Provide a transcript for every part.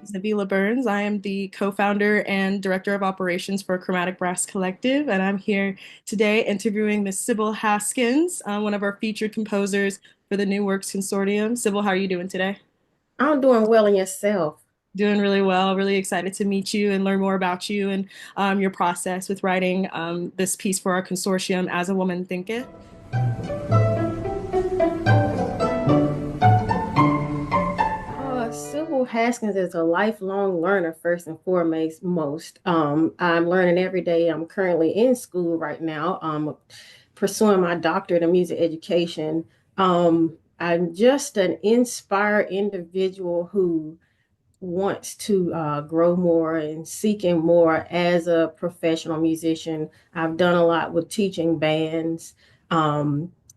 is Nabila Burns. I am the co-founder and director of operations for Chromatic Brass Collective, and I'm here today interviewing Miss Sybil Haskins, one of our featured composers for the New Works Consortium. Sybil, how are you doing today? I'm doing well in yourself. Doing really well. Really excited to meet you and learn more about you and your process with writing this piece for our consortium, As a Woman Thinketh. Sybil Haskins is a lifelong learner, first and foremost. I'm learning every day. I'm currently in school right now, pursuing my doctorate in music education. I'm just an inspired individual who wants to grow more and seeking more as a professional musician. I've done a lot with teaching bands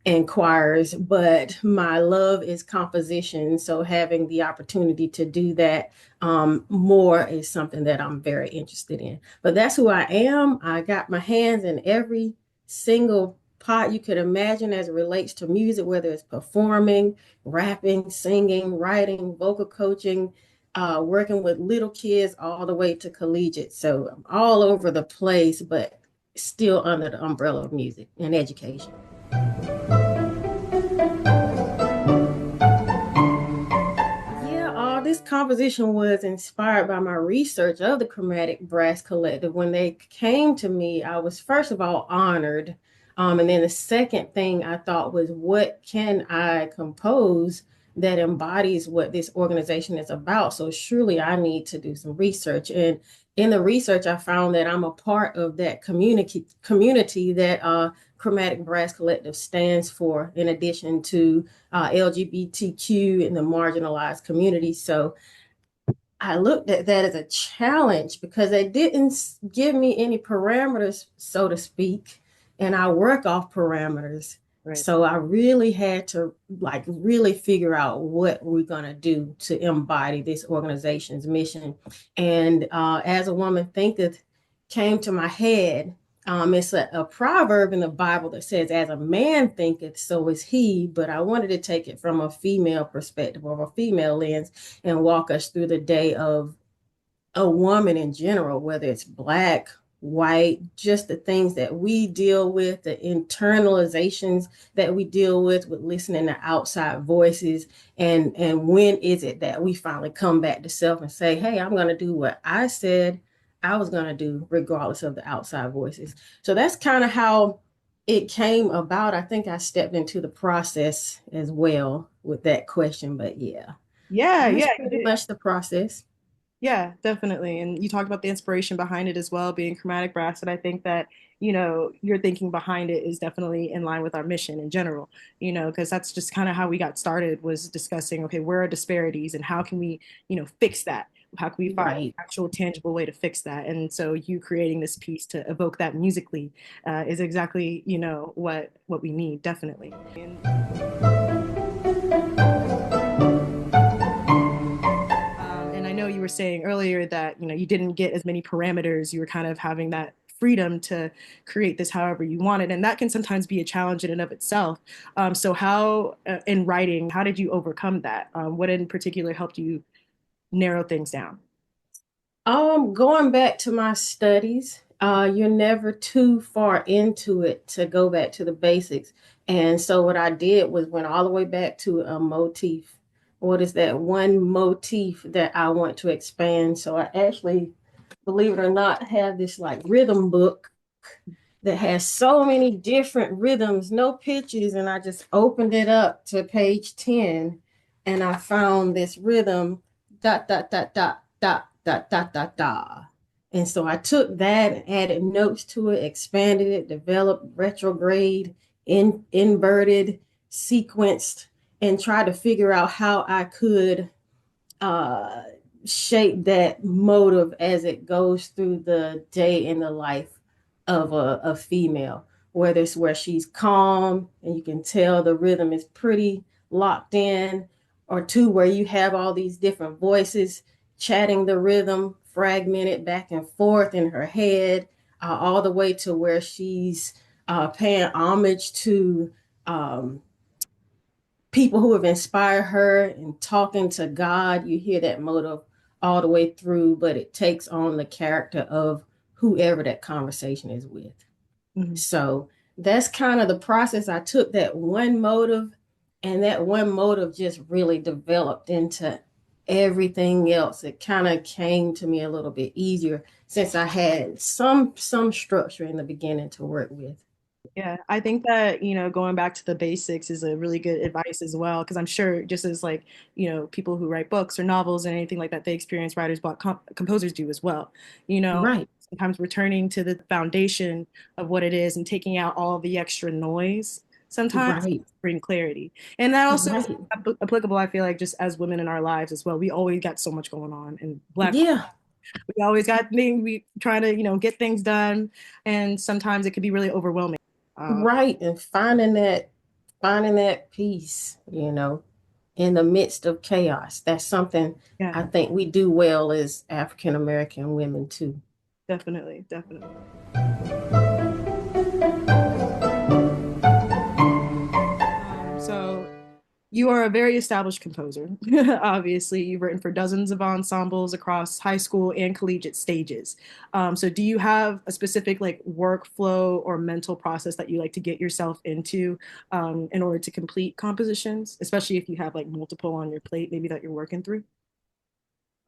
and choirs, but my love is composition. So having the opportunity to do that more is something that I'm very interested in. But that's who I am. I got my hands in every single pot you could imagine as it relates to music, whether it's performing, rapping, singing, writing, vocal coaching, working with little kids all the way to collegiate. So I'm all over the place, but still under the umbrella of music and education. Yeah, all this composition was inspired by my research of the Chromatic Brass Collective. When they came to me, I was first of all honored. And then the second thing I thought was, what can I compose that embodies what this organization is about? So surely I need to do some research. And in the research, I found that I'm a part of that community that Chromatic Brass Collective stands for, in addition to LGBTQ and the marginalized community. So I looked at that as a challenge because they didn't give me any parameters, so to speak, and I work off parameters. Right. So I really had to really figure out what we're gonna do to embody this organization's mission. And as a woman thinketh came to my head. It's a proverb in the Bible that says, as a man thinketh, so is he. But I wanted to take it from a female perspective or a female lens and walk us through the day of a woman in general, whether it's black, white, just the things that we deal with, the internalizations that we deal with listening to outside voices, and when is it that we finally come back to self and say, hey, I'm going to do what I said I was going to do regardless of the outside voices. So that's kind of how it came about. I think I stepped into the process as well with that question, but yeah, Yeah, that's yeah, you pretty did. much the process. Yeah, definitely. And you talked about the inspiration behind it as well, being chromatic brass. And I think that, your thinking behind it is definitely in line with our mission in general, because that's just kind of how we got started was discussing, okay, where are disparities and how can we, fix that? How can we find an Right. actual tangible way to fix that? And so you creating this piece to evoke that musically is exactly, what we need, definitely. And I know you were saying earlier that, you didn't get as many parameters. You were kind of having that freedom to create this however you wanted. And that can sometimes be a challenge in and of itself. So how, in writing, how did you overcome that? What in particular helped you narrow things down? Going back to my studies, you're never too far into it to go back to the basics. And so what I did was went all the way back to a motif. What is that one motif that I want to expand? So I actually, believe it or not, have this like rhythm book that has so many different rhythms, no pitches, and I just opened it up to page 10 and I found this rhythm dot dot dot dot dot dot dot dot dot. And so I took that and added notes to it, expanded it, developed retrograde, inverted, sequenced, and tried to figure out how I could uh, shape that motive as it goes through the day in the life of a female, whether it's where she's calm and you can tell the rhythm is pretty locked in, or two, where you have all these different voices chatting the rhythm, fragmented back and forth in her head, all the way to where she's paying homage to um, people who have inspired her and talking to God. You hear that motive all the way through, but it takes on the character of whoever that conversation is with. Mhm. So that's kind of the process. I took that one motive, and that one motive just really developed into everything else. It kind of came to me a little bit easier since I had some structure in the beginning to work with. Yeah, I think that, going back to the basics is a really good advice as well, because I'm sure just as like, people who write books or novels and anything like that, they experience writers block, composers do as well. You know, Right, sometimes returning to the foundation of what it is and taking out all the extra noise sometimes right, bring clarity. And that also is right. applicable, I feel like, just as women in our lives as well. We always got so much going on, and Black Yeah, we always got things we trying to, get things done, and sometimes it could be really overwhelming. Um, right. And finding that peace, in the midst of chaos. That's something yeah. I think we do well as African American women too. Definitely, definitely. So you are a very established composer. Obviously, you've written for dozens of ensembles across high school and collegiate stages. So do you have a specific like workflow or mental process that you like to get yourself into in order to complete compositions, especially if you have like multiple on your plate, maybe that you're working through?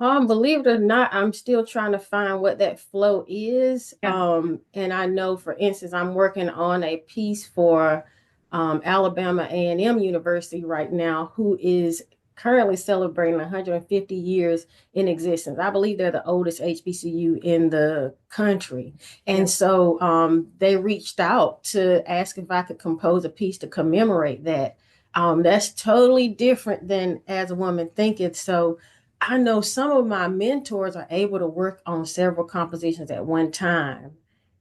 Believe it or not, I'm still trying to find what that flow is. Yeah. And I know, for instance, I'm working on a piece for Alabama A&M University right now, who is currently celebrating 150 years in existence. I believe they're the oldest HBCU in the country. Yeah. And so they reached out to ask if I could compose a piece to commemorate that. That's totally different than As a Woman Thinketh. So I know some of my mentors are able to work on several compositions at one time.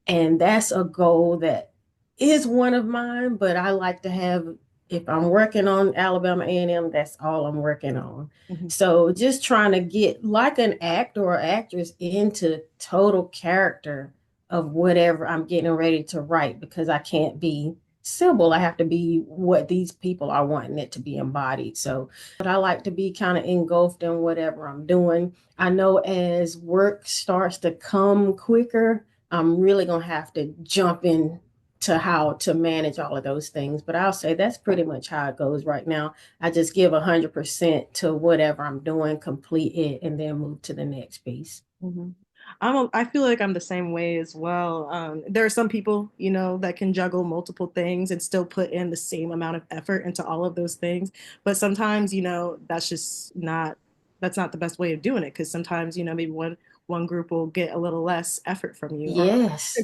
And that's a goal that is one of mine, but I like to have, if I'm working on Alabama A&M, that's all I'm working on. Mhm. So just trying to get like an actor or actress into total character of whatever I'm getting ready to write, because I can't be Sybil. I have to be what these people are wanting it to be embodied. So but I like to be kind of engulfed in whatever I'm doing. I know as work starts to come quicker, I'm really going to have to jump in to how to manage all of those things. But I'll say that's pretty much how it goes right now. I just give 100% to whatever I'm doing, complete it, and then move to the next piece. Mhm. I feel like I'm the same way as well. There are some people, that can juggle multiple things and still put in the same amount of effort into all of those things. But sometimes, that's not the best way of doing it because sometimes, maybe one group will get a little less effort from you Yes,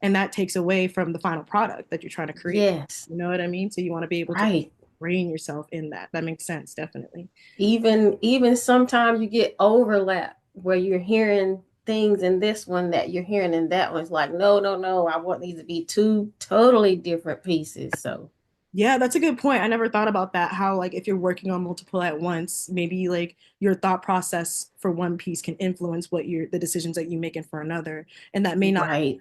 and that takes away from the final product that you're trying to create. yes, You know what I mean? So you want to be able to right. rein yourself in that. That makes sense, definitely. Even sometimes you get overlap where you're hearing things in this one that you're hearing in that one. It's like, no, no, no, I want these to be two totally different pieces. So Yeah, that's a good point. I never thought about that. How like if you're working on multiple at once, maybe like your thought process for one piece can influence the decisions that you making for another. And that may not right,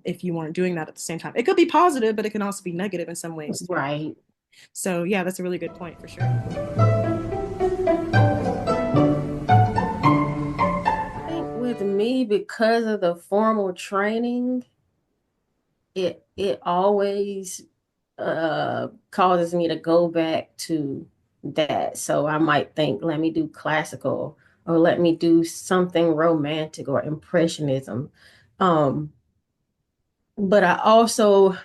if you weren't doing that at the same time. It could be positive, but it can also be negative in some ways too. right. So yeah, that's a really good point for sure. I think with me, because of the formal training, it always causes me to go back to that. So I might think, let me do classical, or let me do something romantic or impressionism. Um, but I also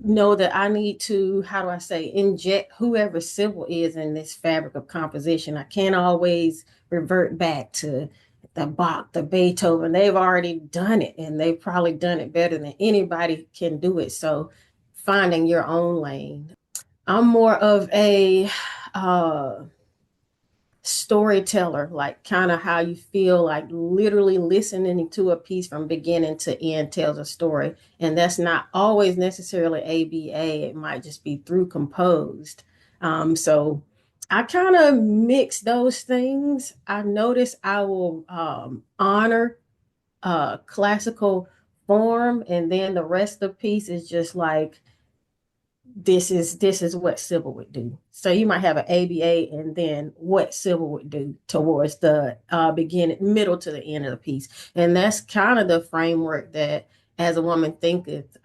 know that I need to, how do I say, inject whoever Sybil is in this fabric of composition. I can't always revert back to the Bach, the Beethoven. They've already done it, and they've probably done it better than anybody can do it. So finding your own lane. I'm more of a uh, storyteller, like kind of how you feel like literally listening to a piece from beginning to end tells a story. And that's not always necessarily ABA, it might just be through composed. So I kind of mix those things. I notice I will honor classical form, and then the rest of the piece is just like this is what Sybil would do. So you might have an ABA and then what Sybil would do towards the beginning, middle to the end of the piece. And that's kind of the framework that As a Woman Thinketh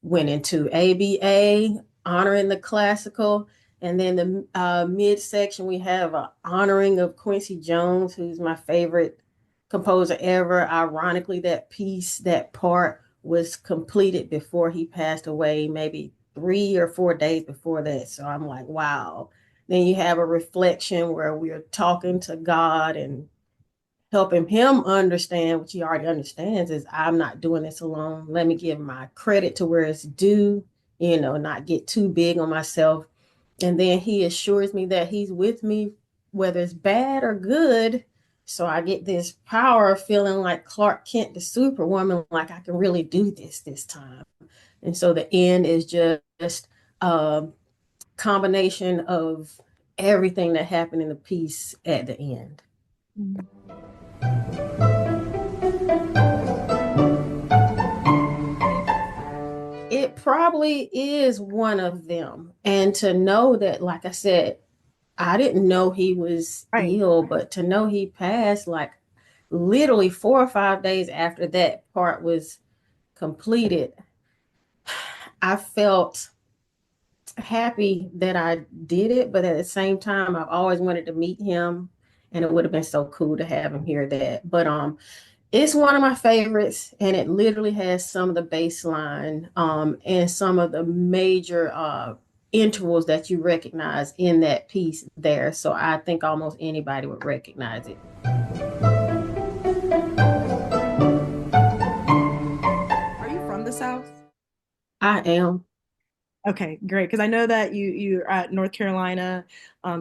went into ABA, honoring the classical. And then the midsection, we have a honoring of Quincy Jones, who's my favorite composer ever. Ironically, that piece, that part was completed before he passed away, maybe 3 or 4 days before that. So I'm like, wow. Then you have a reflection where we're talking to God and helping him understand, which he already understands, is I'm not doing this alone. Let me give my credit to where it's due, not get too big on myself. And then he assures me that he's with me, whether it's bad or good. So I get this power of feeling like Clark Kent, the superwoman, like I can really do this time. And so the end is just a combination of everything that happened in the piece at the end. Mhm. It probably is one of them. And to know that, like I said, I didn't know he was Right. ill, but to know he passed like literally 4 or 5 days after that part was completed, I felt happy that I did it. But at the same time, I've always wanted to meet him, and it would have been so cool to have him hear that. But it's one of my favorites, and it literally has some of the bass line and some of the major intervals that you recognize in that piece there. So I think almost anybody would recognize it. Are you from the South? I am. Okay, great. Because I know that you're at North Carolina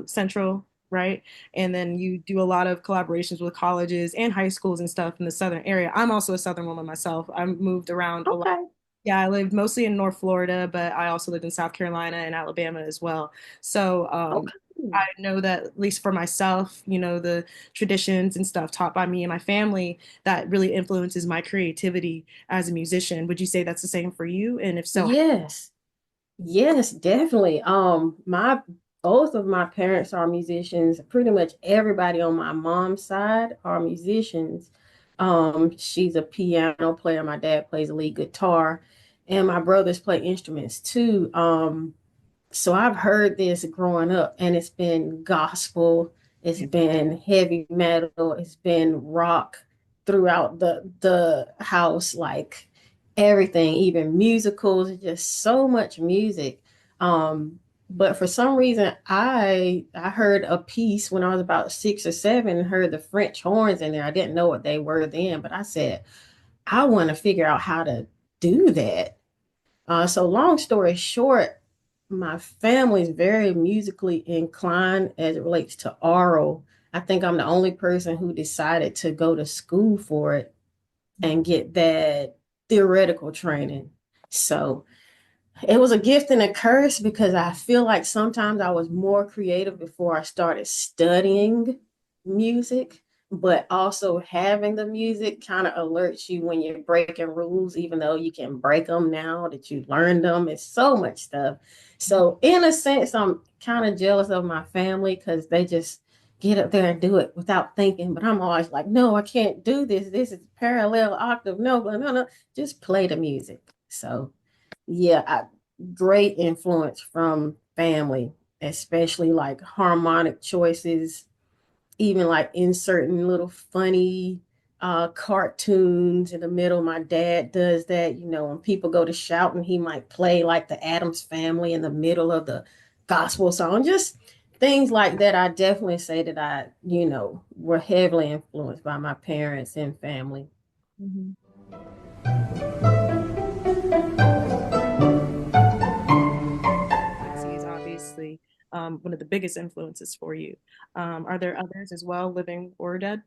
Central, right? And then you do a lot of collaborations with colleges and high schools and stuff in the Southern area. I'm also a Southern woman myself. I moved around a lot. Okay. Yeah, I lived mostly in North Florida, but I also lived in South Carolina and Alabama as well. So I Okay. know that at least for myself, the traditions and stuff taught by me and my family that really influences my creativity as a musician. Would you say that's the same for you? And if so, Yes. Yes, definitely. My Both of my parents are musicians. Pretty much everybody on my mom's side are musicians. She's a piano player. My dad plays lead guitar, and my brothers play instruments too. So I've heard this growing up, and it's been gospel, it's been heavy metal, it's been rock throughout the house, like everything, even musicals, just so much music. But for some reason, I heard a piece when I was about 6 or 7 and heard the French horns in there. I didn't know what they were then, but I said, I want to figure out how to do that. So long story short, my family is very musically inclined as it relates to aural. I think I'm the only person who decided to go to school for it and get that theoretical training. So it was a gift and a curse because I feel like sometimes I was more creative before I started studying music, but also having the music kind of alerts you when you're breaking rules, even though you can break them now that you learned them. It's so much stuff. So, in a sense, I'm kind of jealous of my family because they just get up there and do it without thinking. But I'm always like, no, I can't do this. This is parallel octave. No, no, no. Just play the music. So, yeah, great influence from family, especially like harmonic choices, even like inserting little funny cartoons in the middle. My dad does that, when people go to shouting, he might play like the Addams Family in the middle of the gospel song, just things like that. I definitely say that were heavily influenced by my parents and family. Mhm. Quincy is obviously one of the biggest influences for you. Are there others as well, living or dead?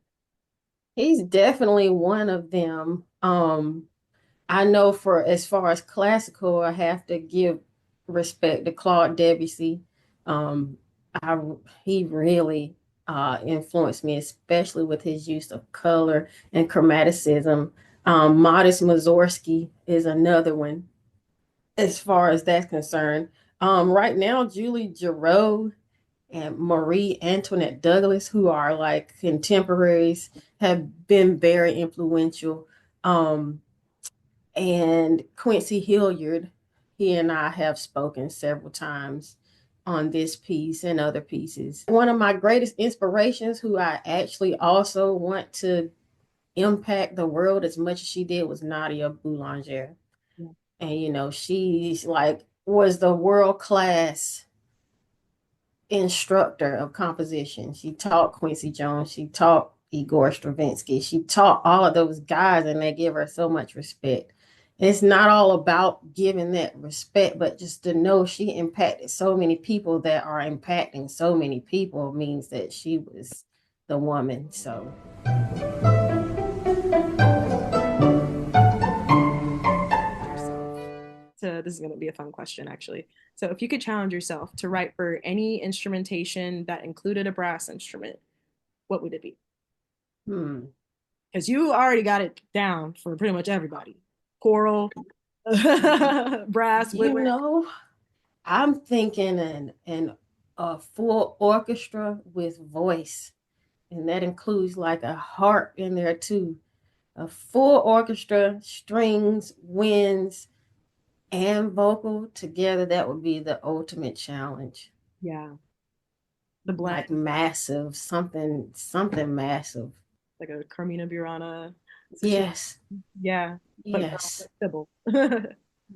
He's definitely one of them. I know for as far as classical, I have to give respect to Claude Debussy. Um, I He really influenced me, especially with his use of color and chromaticism. Modest Mussorgsky is another one. as far as that's concerned. Right now, Julie Giroux and Marie Antoinette Douglas, who are like contemporaries, have been very influential. Um, and Quincy Hilliard, he and I have spoken several times on this piece and other pieces. One of my greatest inspirations, who I actually also want to impact the world as much as she did, was Nadia Boulanger. Yeah. And she's like was the world class instructor of composition. She taught Quincy Jones, she taught Igor Stravinsky, she taught all of those guys, and they give her so much respect. And it's not all about giving that respect, but just to know she impacted so many people that are impacting so many people means that she was the woman. So So this is going to be a fun question, actually. So if you could challenge yourself to write for any instrumentation that included a brass instrument, what would it be? hmm. Because you already got it down for pretty much everybody. Choral, brass, you woodwind. know I'm thinking an a full orchestra with voice, and that includes like a harp in there too. A full orchestra, strings, winds, and vocal together. That would be the ultimate challenge. Yeah, the blend, Like massive, something massive. like a Carmina Burana situation. Yes, Yeah, but girl, yes, like Sybil.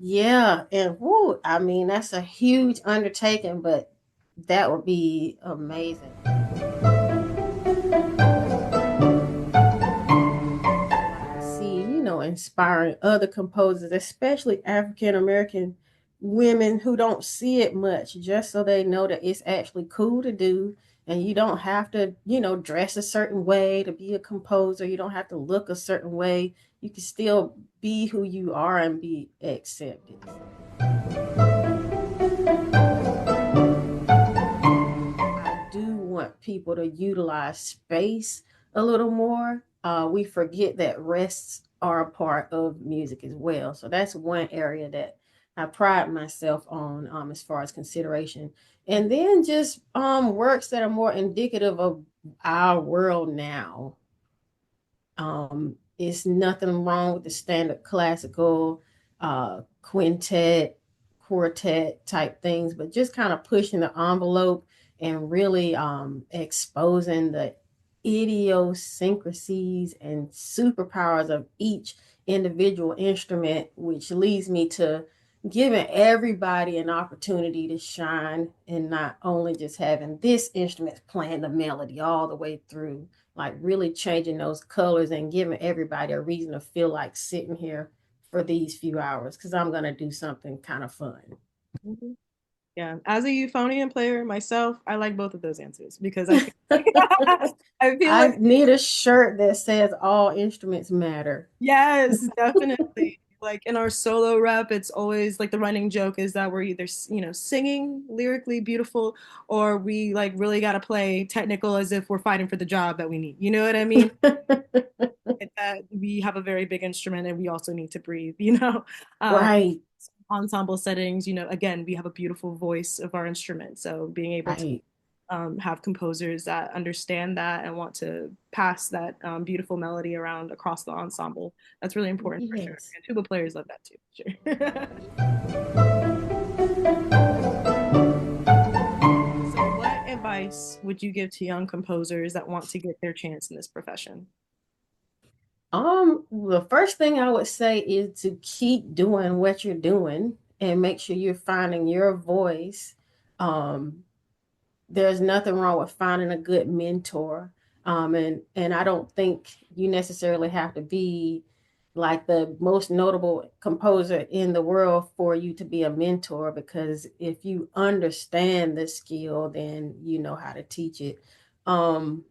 yeah. And whoo, I mean, that's a huge undertaking, but that would be amazing. See, inspiring other composers, especially African American women who don't see it much, just so they know that it's actually cool to do. And you don't have to, dress a certain way to be a composer. You don't have to look a certain way. You can still be who you are and be accepted. I do want people to utilize space a little more. We forget that rests are a part of music as well. So that's one area that I pride myself on, as far as consideration. And then just works that are more indicative of our world now. It's nothing wrong with the standard classical quintet, quartet type things, but just kind of pushing the envelope and really exposing the idiosyncrasies and superpowers of each individual instrument, which leads me to giving everybody an opportunity to shine, and not only just having this instrument playing the melody all the way through, like really changing those colors and giving everybody a reason to feel like sitting here for these few hours, because I'm going to do something kind of fun. Mhm. Yeah, as a euphonium player myself, I like both of those answers because I feel like I feel I like need a shirt that says all instruments matter. yes, definitely. Like in our solo rep, it's always like the running joke is that we're either, singing lyrically beautiful or we like really got to play technical as if we're fighting for the job that we need. You know what I mean? That we have a very big instrument and we also need to breathe. Um, Right, ensemble settings, again, we have a beautiful voice of our instrument. So being able to right. have composers that understand that and want to pass that beautiful melody around across the ensemble. That's really important for sure. Yes. And tuba players love that too, for sure. So, what advice would you give to young composers that want to get their chance in this profession? The first thing I would say is to keep doing what you're doing and make sure you're finding your voice. Um, there's nothing wrong with finding a good mentor. And I don't think you necessarily have to be like the most notable composer in the world for you to be a mentor, because if you understand the skill, then you know how to teach it. Um,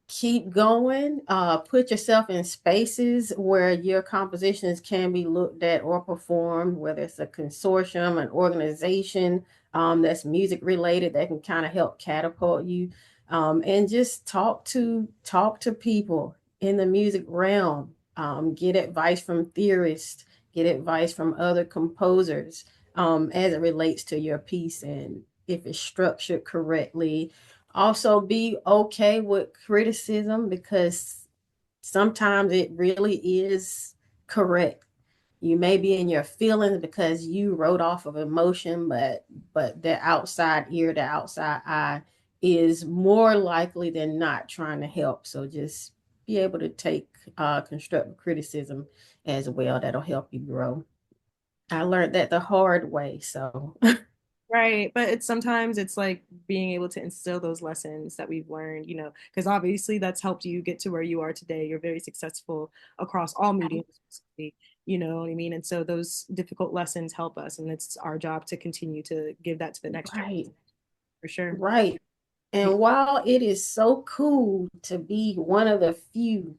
Keep going. Put yourself in spaces where your compositions can be looked at or performed, whether it's a consortium, an organization that's music related, that can kind of help catapult you. And just talk to people in the music realm. get advice from theorists, get advice from other composers as it relates to your piece and if it's structured correctly. Also, be okay with criticism because sometimes it really is correct. You may be in your feelings because you wrote off of emotion, but the outside ear, the outside eye is more likely than not trying to help. So just be able to take constructive criticism as well. That'll help you grow. I learned that the hard way. So Right. But it's sometimes it's like being able to instill those lessons that we've learned, because obviously that's helped you get to where you are today. You're very successful across all mediums, basically, you know what I mean? And so those difficult lessons help us, and it's our job to continue to give that to the next right, generation for sure. right. And while it is so cool to be one of the few,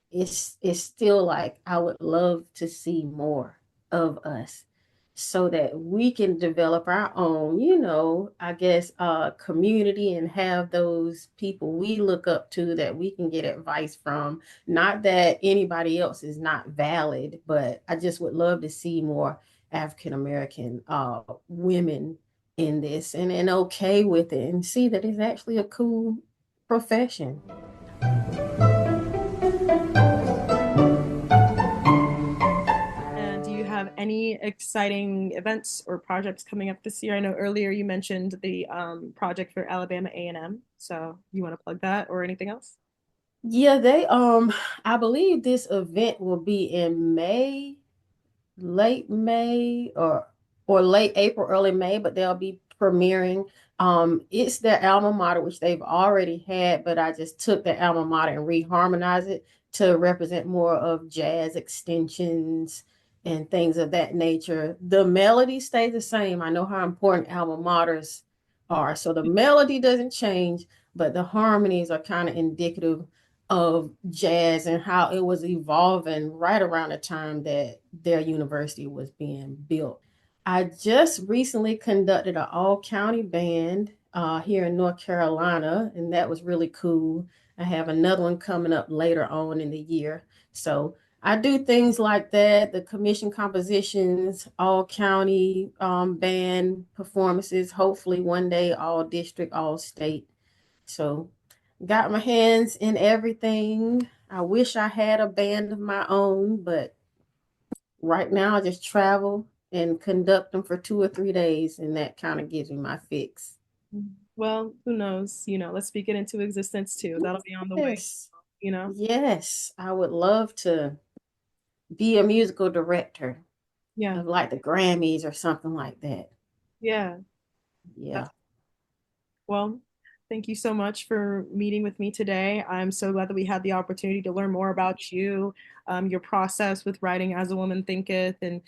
it's still like I would love to see more of us so that we can develop our own, I guess community and have those people we look up to that we can get advice from. Not that anybody else is not valid, but I just would love to see more African American women in this and okay with it and see that it's actually a cool profession. And do you have any exciting events or projects coming up this year? I know earlier you mentioned the project for Alabama A&M. So you want to plug that or anything else? Yeah, they I believe this event will be in May, late May or late April, early May, but they'll be premiering. It's their alma mater, which they've already had, but I just took the alma mater and reharmonized it to represent more of jazz extensions and things of that nature. The melody stays the same. I know how important alma maters are, so the melody doesn't change, but the harmonies are kind of indicative of jazz and how it was evolving right around the time that their university was being built. I just recently conducted an all county band here in North Carolina, and that was really cool. I have another one coming up later on in the year. So I do things like that, the commission compositions, all county band performances, hopefully one day all district, all state. So got my hands in everything. I wish I had a band of my own, but right now I just travel and conduct them for 2 or 3 days, and that kind of gives me my fix. Well, who knows? Let's speak it into existence too. That'll be on the way, Yes, you know? yes, I would love to be a musical director Yeah. of like the Grammys or something like that. Yeah. Yeah. Well, thank you so much for meeting with me today. I'm so glad that we had the opportunity to learn more about you, your process with writing As a Woman Thinketh, and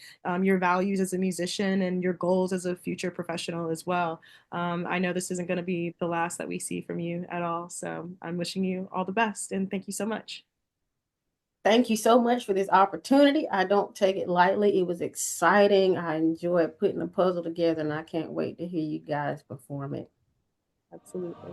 your values as a musician and your goals as a future professional as well. I know this isn't going to be the last that we see from you at all. So I'm wishing you all the best and thank you so much. Thank you so much for this opportunity. I don't take it lightly. It was exciting. I enjoyed putting the puzzle together, and I can't wait to hear you guys perform it. Absolutely.